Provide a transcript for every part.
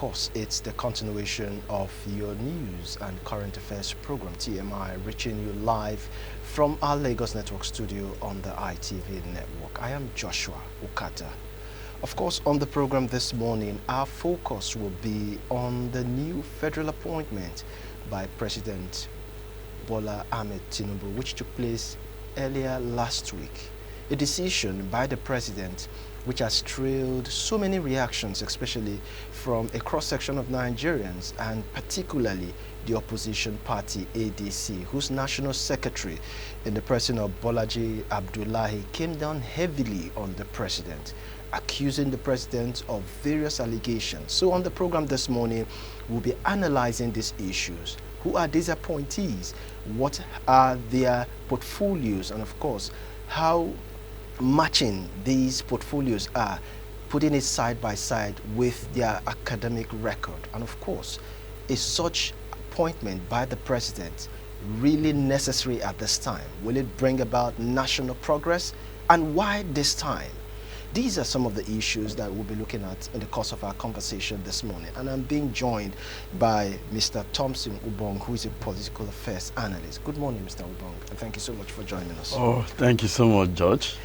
course, it's the continuation of your news and current affairs program, TMI, reaching you live from our Lagos Network studio on the ITV network. I am Joshua Ukata. Of course, on the program this morning, our focus will be on the new federal appointment by President Bola Ahmed Tinubu, which took place earlier last week. A decision by the president which has trailed so many reactions, especially from a cross-section of Nigerians and particularly the opposition party ADC, whose national secretary in the person of Bolaji Abdullahi came down heavily on the president, accusing the president of various allegations. So on the program this morning, we'll be analyzing these issues. Who are these appointees? What are their portfolios? And of course, how matching these portfolios are, putting it side by side with their academic record. And of course, is such appointment by the president really necessary at this time? Will it bring about national progress? And why this time? These are some of the issues that we'll be looking at in the course of our conversation this morning. And I'm being joined by Mr. Thompson Ubong, who is a political affairs analyst. Good morning, Mr. Ubong, and thank you so much for joining us. Oh, thank you so much, George.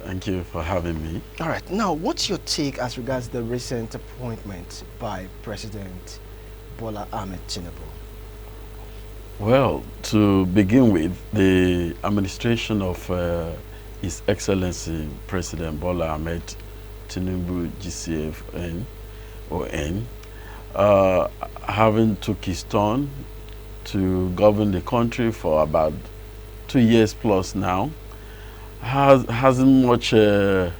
Thank you for having me. All right. Now, what's your take as regards the recent appointment by President Bola Ahmed Tinubu? Well, to begin with, the administration of His Excellency President Bola Ahmed Tinubu, GCFN, ON, having took his turn to govern the country for about 2 years plus now, hasn't much been,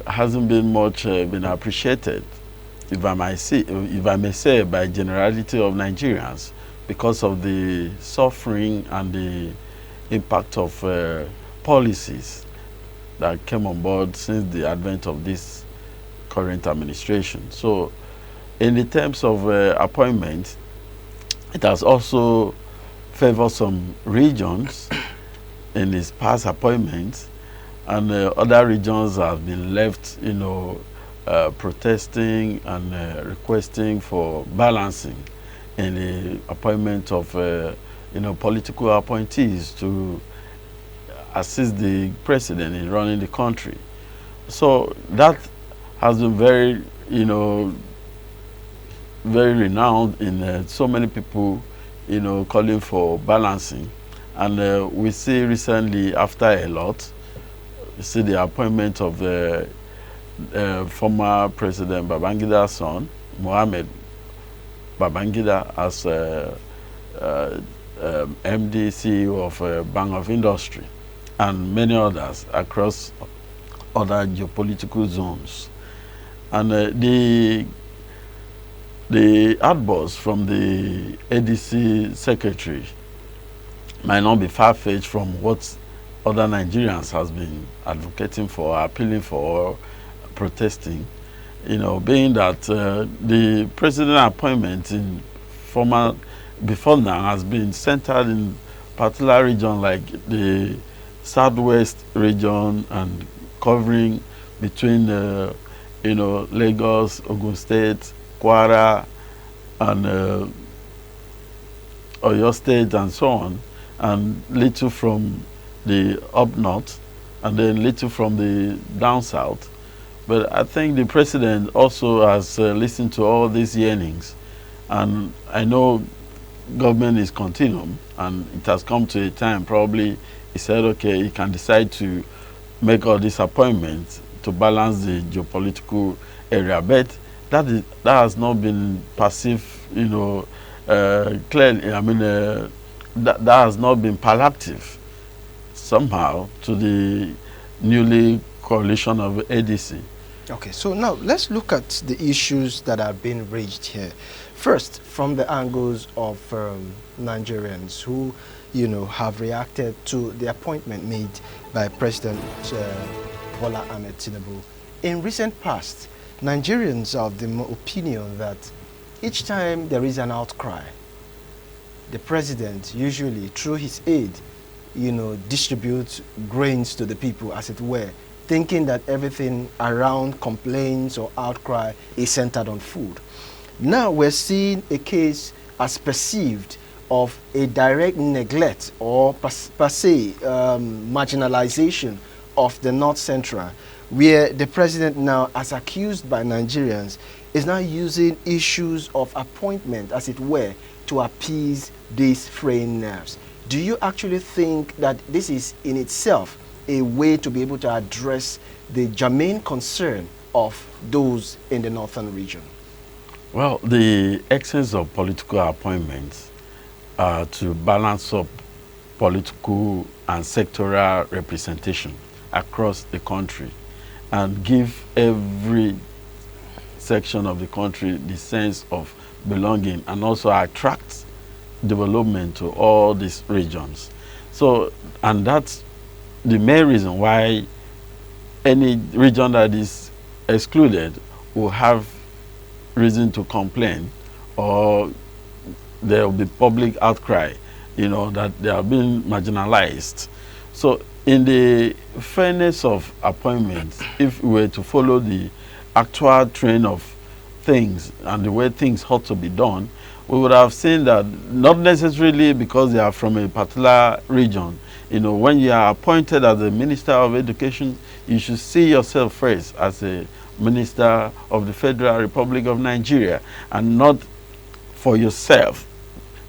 hasn't been much been appreciated, if I may say, by generality of Nigerians, because of the suffering and the impact of policies that came on board since the advent of this current administration. So, in the terms of appointment, it has also favored some regions in his past appointments, and other regions have been left, protesting and requesting for balancing in the appointment of, political appointees to assist the president in running the country. So that has been very, very renowned in so many people, calling for balancing. And we see recently, after a lot, we see the appointment of the former President Babangida's son, Mohammed Babangida, as MD, CEO of Bank of Industry, and many others across other geopolitical zones. And the outburst from the ADC secretary might not be far-fetched from what other Nigerians has been advocating for, appealing for, or protesting. Being that the president appointment in before now has been centered in particular region like the southwest region and covering between Lagos, Ogun State, Kwara, and Oyo State, and so on, and little from the up north, and then little from the down south. But I think the president also has listened to all these yearnings, and I know government is continuum, and it has come to a time probably he said, okay, he can decide to make all these appointments to balance the geopolitical area, but that has not been perceived, clearly. I mean, that has not been palatable somehow to the newly coalition of ADC. Okay, so now let's look at the issues that are being raised here. First, from the angles of Nigerians who, have reacted to the appointment made by President Bola Ahmed Tinubu. In recent past, Nigerians are of the opinion that each time there is an outcry, the president usually, through his aide, distributes grains to the people, as it were, thinking that everything around complaints or outcry is centered on food. Now we're seeing a case as perceived of a direct neglect or per se marginalization of the North Central, where the president now, as accused by Nigerians, is now using issues of appointment, as it were, to appease these fraying nerves. Do you actually think that this is in itself a way to be able to address the germane concern of those in the northern region? Well, the excess of political appointments to balance up political and sectoral representation across the country and give every section of the country the sense of belonging, and also attract development to all these regions. So, and that's the main reason why any region that is excluded will have reason to complain, or there will be public outcry, you know, that they are being marginalized. So in the fairness of appointments, if we were to follow the actual train of things and the way things ought to be done, we would have seen that not necessarily because they are from a particular region. You know, when you are appointed as a Minister of Education, you should see yourself first as a Minister of the Federal Republic of Nigeria, and not for yourself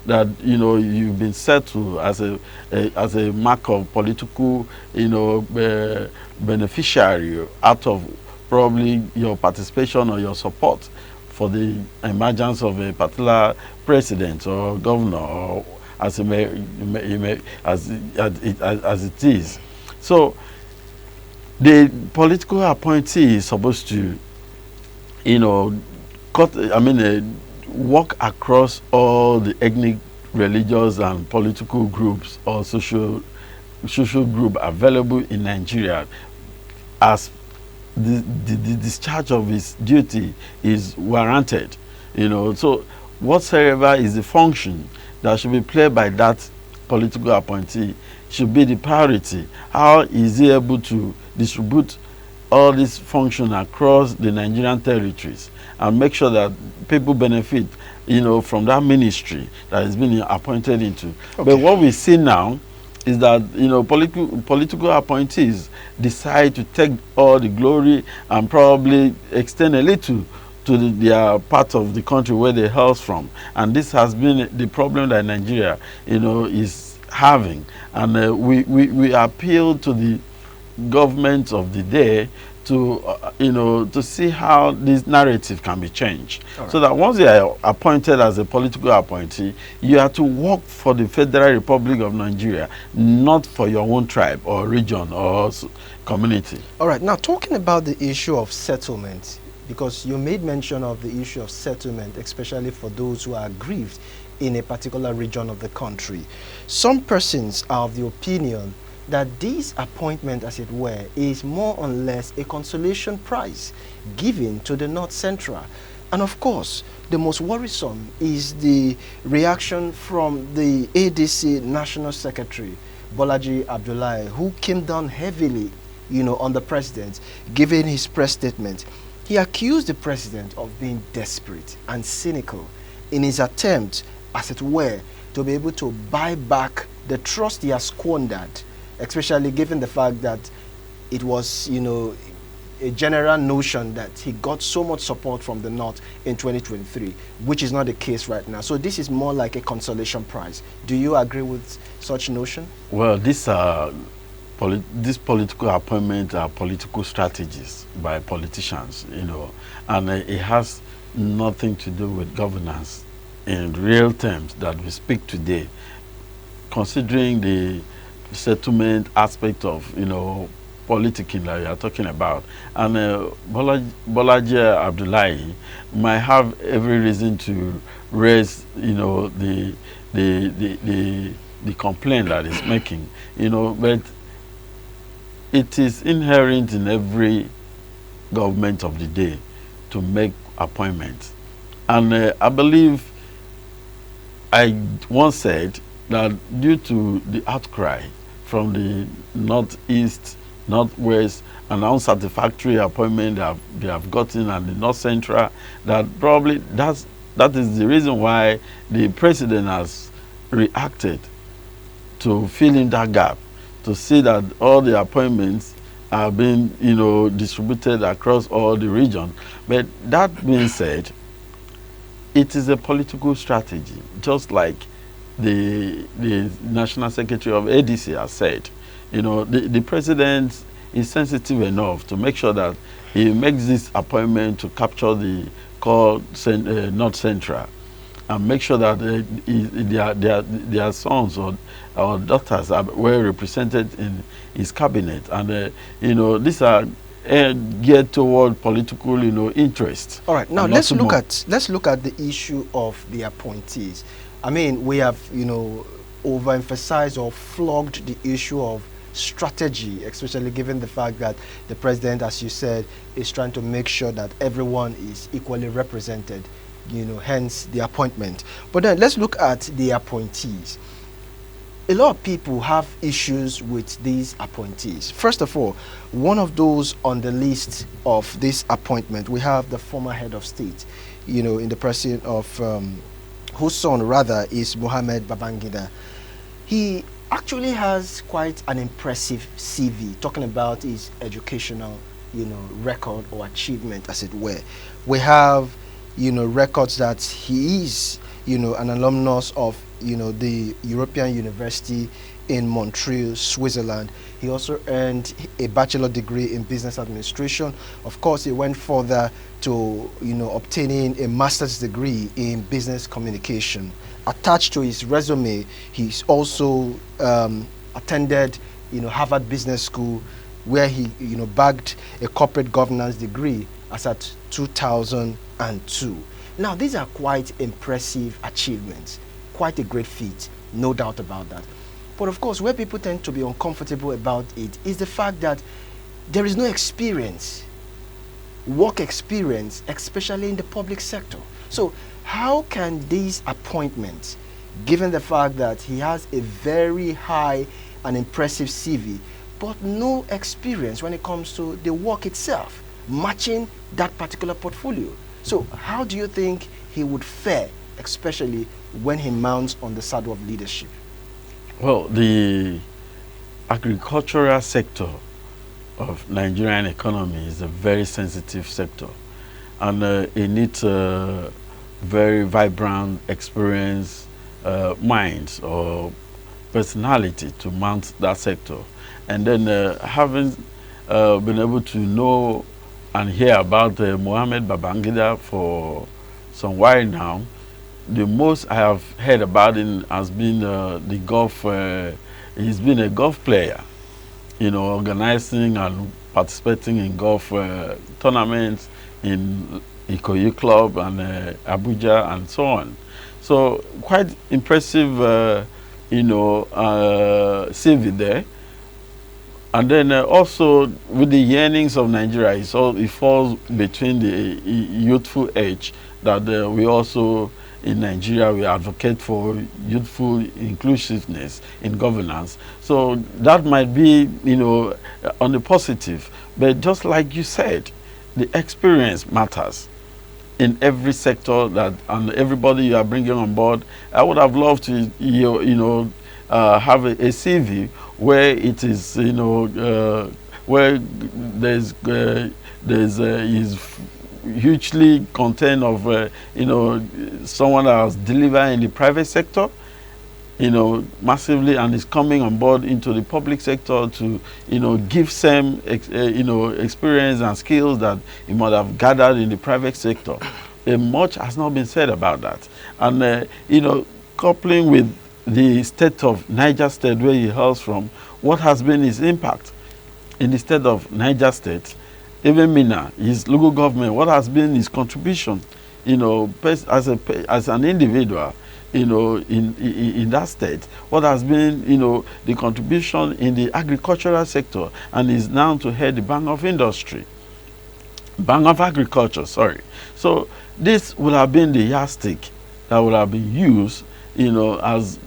that, you know, you've been settled as a mark of political, you know, beneficiary out of probably your participation or your support for the emergence of a particular president or governor, or as as it is. So the political appointee is supposed to, you know, work across all the ethnic, religious, and political groups or social group available in Nigeria, as the discharge of his duty is warranted. You know, so whatsoever is the function that should be played by that political appointee should be the priority. How is he able to distribute all this function across the Nigerian territories and make sure that people benefit, you know, from that ministry that is being appointed into? Okay. But what we see now is that, you know, political appointees decide to take all the glory and probably extend a little to their part of the country where they hail from, and this has been the problem that Nigeria, you know, is having. And we appeal to the government of the day to you know, to see how this narrative can be changed. Right. So that once you are appointed as a political appointee, you have to work for the Federal Republic of Nigeria, not for your own tribe or region or community. All right, now talking about the issue of settlement, because you made mention of the issue of settlement, especially for those who are aggrieved in a particular region of the country. Some persons are of the opinion that this appointment, as it were, is more or less a consolation prize given to the North Central. And of course, the most worrisome is the reaction from the ADC National Secretary, Bolaji Abdullahi, who came down heavily, you know, on the president, giving his press statement. He accused the president of being desperate and cynical in his attempt, as it were, to be able to buy back the trust he has squandered, especially given the fact that it was, you know, a general notion that he got so much support from the North in 2023, which is not the case right now. So this is more like a consolation prize. Do you agree with such notion? Well, these political appointments are political strategies by politicians, you know, and it has nothing to do with governance in real terms that we speak today, considering the settlement aspect of, you know, politicking that you are talking about. And Bolaji Abdullahi might have every reason to raise, you know, the complaint that he's making, you know, but it is inherent in every government of the day to make appointments. And I believe I once said that due to the outcry from the northeast Northwest, an unsatisfactory appointment they have gotten at the North Central, that probably that is the reason why the president has reacted to fill in that gap, to see that all the appointments are being, distributed across all the region. But that being said, it is a political strategy, just like the National Secretary of ADC has said. The president is sensitive enough to make sure that he makes this appointment to capture the core North Central, and make sure that their sons or daughters are well represented in his cabinet. And these are geared toward political interest. All right, now let's look at the issue of the appointees. I mean, we have overemphasized or flogged the issue of strategy, especially given the fact that the president, as you said, is trying to make sure that everyone is equally represented, hence the appointment. But then let's look at the appointees. A lot of people have issues with these appointees. First of all, one of those on the list of this appointment, we have the former head of state, in the person of whose son rather is Mohammed Babangida. He actually has quite an impressive CV, talking about his educational, record or achievement, as it were. We have, records that he is, an alumnus of, the European University in Montreal, Switzerland. He also earned a bachelor degree in business administration. Of course, he went further to, obtaining a master's degree in business communication. Attached to his resume, he's also attended, Harvard Business School, where he, bagged a corporate governance degree as at 2002. Now, these are quite impressive achievements, quite a great feat, no doubt about that. But of course, where people tend to be uncomfortable about it is the fact that there is no experience, work experience, especially in the public sector. So how can these appointments, given the fact that he has a very high and impressive CV, but no experience when it comes to the work itself, matching that particular portfolio? So how do you think he would fare, especially when he mounts on the saddle of leadership? Well, the agricultural sector of Nigerian economy is a very sensitive sector, and it needs very vibrant, experienced minds or personality to mount that sector. And then having been able to know and hear about Mohammed Babangida for some while now, the most I have heard about him has been the golf. He's been a golf player, organizing and participating in golf tournaments in Ikoyi Club and Abuja and so on. So quite impressive, CV there. And then also with the yearnings of Nigeria, it falls between the youthful age that we also in Nigeria we advocate for youthful inclusiveness in governance. So that might be, on the positive. But just like you said, the experience matters in every sector and everybody you are bringing on board. I would have loved to, have a CV where it is, where there's is hugely content of, someone that has delivered in the private sector, massively, and is coming on board into the public sector to, give some, experience and skills that he might have gathered in the private sector. Much has not been said about that. And, coupling with the state of Niger State, where he hails from, what has been his impact in the state of Niger State? Even Mina, his local government, what has been his contribution, as an individual, in that state? What has been, the contribution in the agricultural sector, and is now to head the Bank of Agriculture, sorry. So this would have been the yardstick that would have been used, as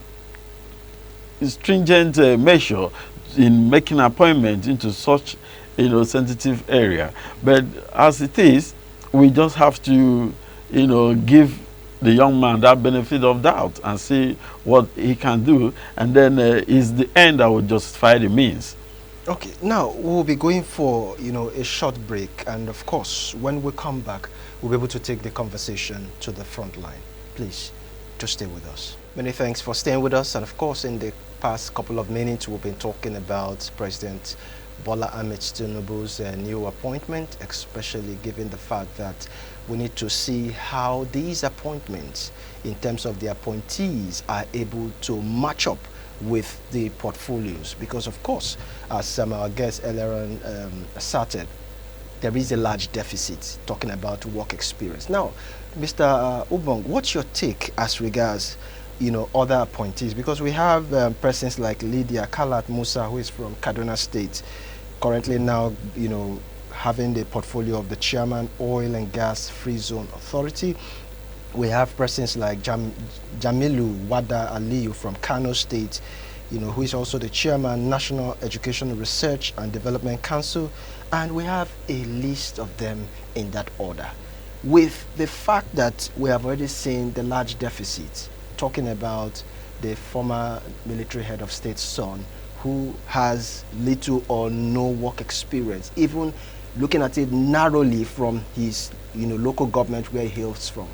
stringent measure in making appointments into such, sensitive area. But as it is, we just have to, give the young man that benefit of doubt and see what he can do, and then is the end that will justify the means. Okay, now we'll be going for a short break, and of course when we come back we'll be able to take the conversation to the front line. Please to stay with us. Many thanks for staying with us, and of course in the past couple of minutes we've been talking about President Bola Ahmed Tinubu's new appointment, especially given the fact that we need to see how these appointments in terms of the appointees are able to match up with the portfolios, because of course, as our guest earlier on asserted, there is a large deficit talking about work experience. Now, Mr. Ubong, what's your take as regards other appointees? Because we have persons like Lydia Kalat Musa, who is from Kaduna State, currently now having the portfolio of the chairman, Oil and Gas Free Zone Authority. We have persons like Jamilu Wada Aliyu from Kano State, who is also the chairman, National Education Research and Development Council, and we have a list of them in that order. With the fact that we have already seen the large deficit, talking about the former military head of state's son, who has little or no work experience, even looking at it narrowly from his local government where he hails from.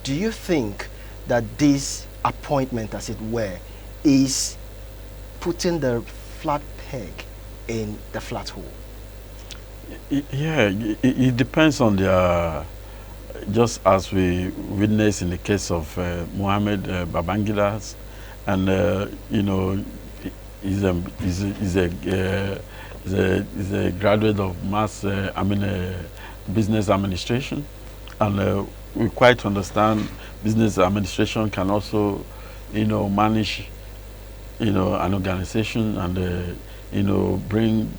Do you think that this appointment, as it were, is putting the flat peg in the flat hole? Yeah, it depends on their, just as we witnessed in the case of Mohammed Babangida, and he's a graduate of business administration, and we quite understand business administration can also, manage, an organization and, bring,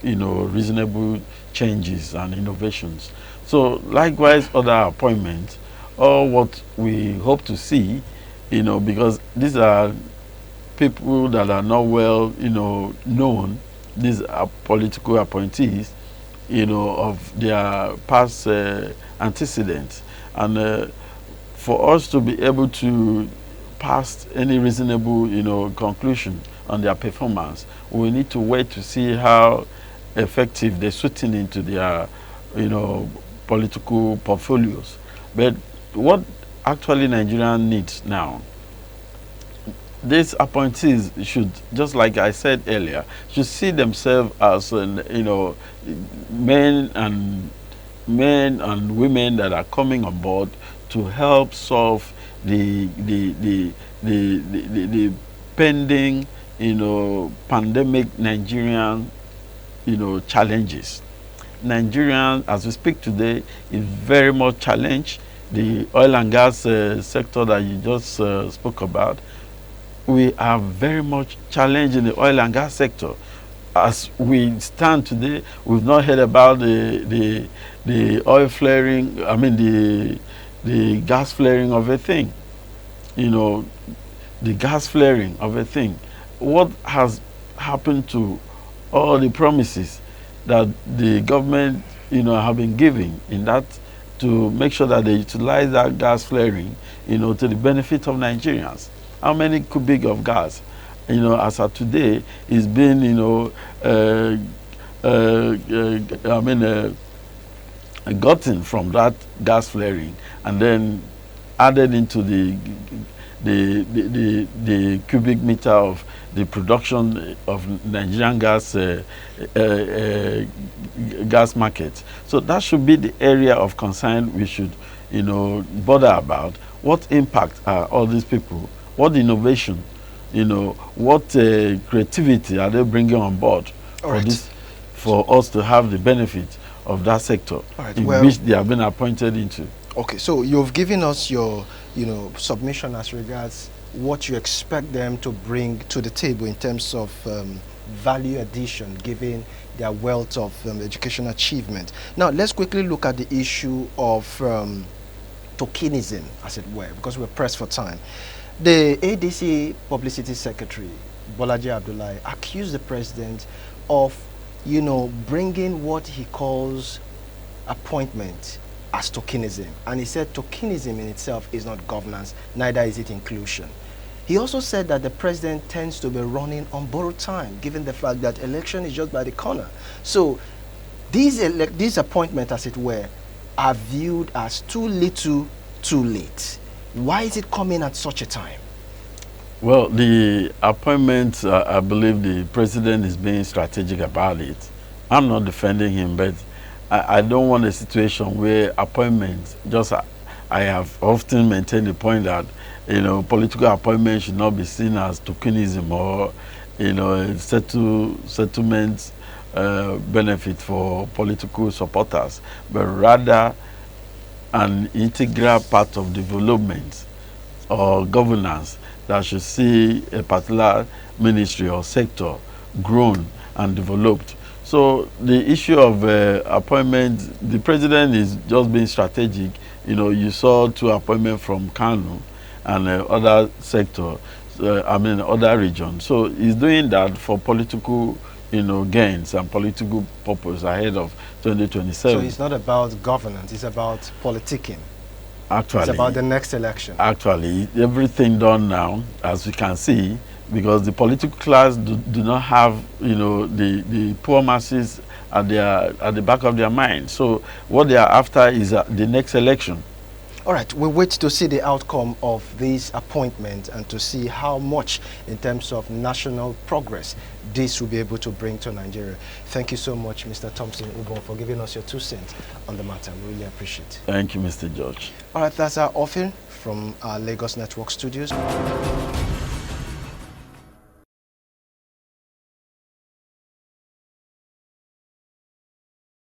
reasonable changes and innovations. So likewise, other appointments, or what we hope to see, because these are people that are not well, known. These are political appointees, of their past antecedents. And for us to be able to pass any reasonable, conclusion on their performance, we need to wait to see how effective they're suiting into their, political portfolios. But what actually Nigeria needs now, these appointees should, just like I said earlier, should see themselves as, men and women that are coming on board to help solve the pending, pandemic Nigerian, challenges. Nigerian, as we speak today, is very much challenged. The oil and gas sector that you just spoke about, we are very much challenged in the oil and gas sector. As we stand today, we've not heard about the oil flaring, the gas flaring of a thing. The gas flaring of a thing. What has happened to all the promises that the government, have been giving in that, to make sure that they utilize that gas flaring, to the benefit of Nigerians? How many cubic of gas, as of today, is being, gotten from that gas flaring and then added into the cubic meter of the production of Nigerian gas gas market. So that should be the area of concern we should, bother about. What impact are all these people? What innovation? What creativity are they bringing on board for this, for us to have the benefit of that sector in which they have been appointed into? Okay, so you've given us your, submission as regards what you expect them to bring to the table in terms of value addition, given their wealth of educational achievement. Now, let's quickly look at the issue of tokenism, as it were, because we're pressed for time. The ADC Publicity Secretary, Bolaji Abdullahi, accused the president of, bringing what he calls appointment as tokenism. And he said tokenism in itself is not governance, neither is it inclusion. He also said that the president tends to be running on borrowed time, given the fact that election is just by the corner. So these appointments, as it were, are viewed as too little, too late. Why is it coming at such a time? Well, the appointment, I believe the president is being strategic about it. I'm not defending him, but I don't want a situation where appointments, I have often maintained the point that, political appointments should not be seen as tokenism or, settlement benefit for political supporters, but rather an integral part of development or governance that should see a particular ministry or sector grown and developed. So the issue of appointment, the president is just being strategic. You saw 2 appointments from Kano and other sector, other regions. So he's doing that for political, gains and political purpose ahead of 2027. So it's not about governance, it's about politicking. Actually, it's about the next election. Actually, everything done now, as we can see, because the political class do not have, the poor masses at the back of their mind. So what they are after is the next election. All right, we wait to see the outcome of this appointment and to see how much in terms of national progress this will be able to bring to Nigeria. Thank you so much, Mr. Thompson Ubon, for giving us your 2 cents on the matter. We really appreciate it. Thank you, Mr. George. All right, that's our offering from our Lagos Network studios.